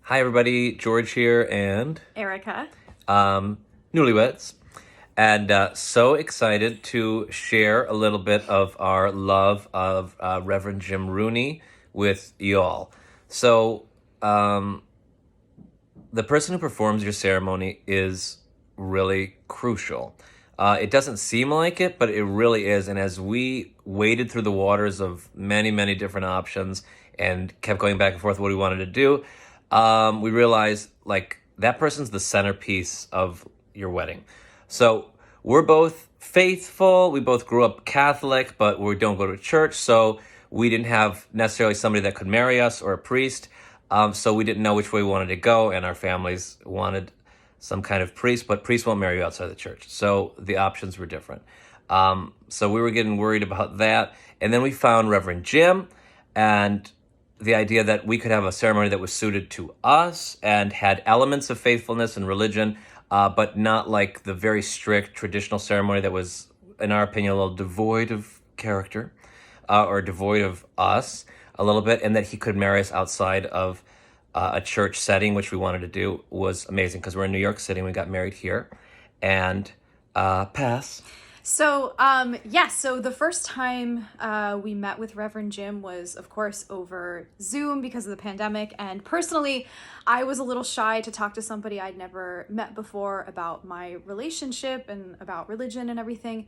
Hi, everybody. George here and Erica. um, newlyweds. And so excited to share a little bit of our love of Reverend Jim Rooney with y'all. So, um, the person who performs your ceremony is really crucial. It doesn't seem like it, but it really is. And as we waded through the waters of many, many different options and kept going back and forth what we wanted to do, we realized like that person's the centerpiece of your wedding. So we're both faithful. We both grew up Catholic, but we don't go to church. So we didn't have necessarily somebody that could marry us or a priest. So we didn't know which way we wanted to go, and our families wanted some kind of priest, but priests won't marry you outside the church. So the options were different. So we were getting worried about that. And then we found Reverend Jim and the idea that we could have a ceremony that was suited to us and had elements of faithfulness and religion, but not like the very strict traditional ceremony that was, in our opinion, a little devoid of character or devoid of us a little bit, and that he could marry us outside of a church setting, which we wanted to do, was amazing because we're in New York City and we got married here. And pass. So the first time we met with Reverend Jim was, of course, over Zoom because of the pandemic. And personally, I was a little shy to talk to somebody I'd never met before about my relationship and about religion and everything.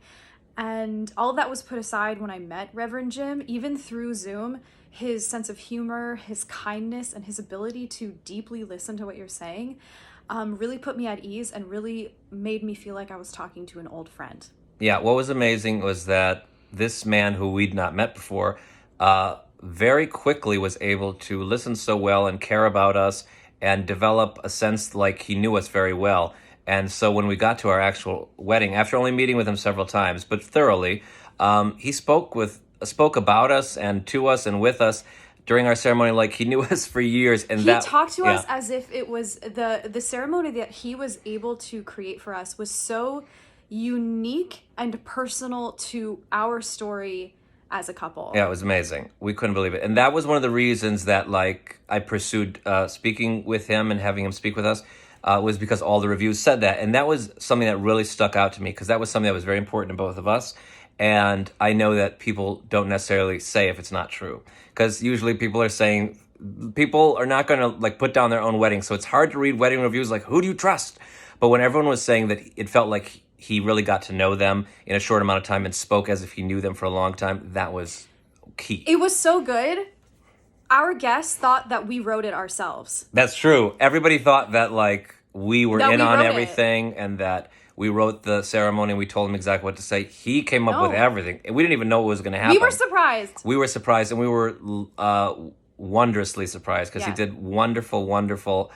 And all of that was put aside when I met Reverend Jim, even through Zoom. His sense of humor, his kindness, and his ability to deeply listen to what you're saying really put me at ease and really made me feel like I was talking to an old friend. Yeah, what was amazing was that this man who we'd not met before very quickly was able to listen so well and care about us and develop a sense like he knew us very well. And so when we got to our actual wedding, after only meeting with him several times, but thoroughly, he spoke about us and to us and with us during our ceremony like he knew us for years. And He that, talked to yeah. us as if it was the ceremony that he was able to create for us was so unique and personal to our story as a couple. Yeah, it was amazing. We couldn't believe it. And that was one of the reasons that like I pursued speaking with him and having him speak with us was because all the reviews said that. And that was something that really stuck out to me because that was something that was very important to both of us. And I know that people don't necessarily say if it's not true because usually people are not going to like put down their own wedding. So it's hard to read wedding reviews like, who do you trust? But when everyone was saying that it felt like he really got to know them in a short amount of time and spoke as if he knew them for a long time, that was key. It was so good. Our guests thought that we wrote it ourselves. That's true. Everybody thought that like we were That in we on wrote it. everything and that we wrote the ceremony and we told him exactly what to say. He came up with No. everything. We didn't even know what was going to happen. We were surprised. We were surprised, and we were wondrously surprised because he Yes. did wonderful, wonderful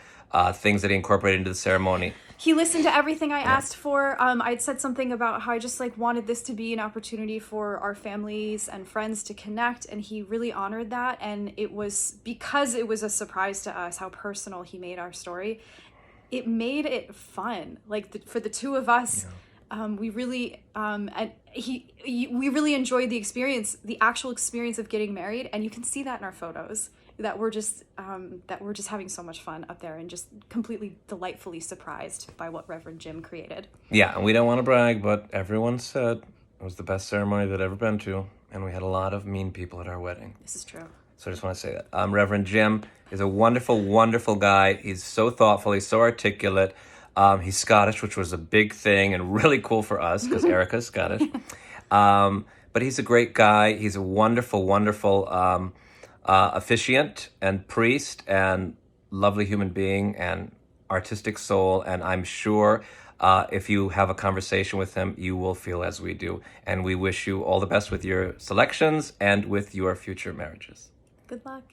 things that he incorporated into the ceremony. He listened to everything I asked for. I'd said something about how I just like wanted this to be an opportunity for our families and friends to connect, and he really honored that. And it was because it was a surprise to us how personal he made our story. It made it fun, like for the two of us. We really we really enjoyed the experience, the actual experience of getting married, and you can see that in our photos that we're just having so much fun up there and just completely delightfully surprised by what Reverend Jim created. Yeah, and we don't want to brag, but everyone said it was the best ceremony they'd ever been to, and we had a lot of mean people at our wedding. This is true. So I just want to say that. Reverend Jim is a wonderful, wonderful guy. He's so thoughtful. He's so articulate. He's Scottish, which was a big thing and really cool for us because Erica's Scottish. But he's a great guy. He's a wonderful, wonderful officiant and priest and lovely human being and artistic soul. And I'm sure if you have a conversation with him, you will feel as we do. And we wish you all the best with your selections and with your future marriages. Good luck.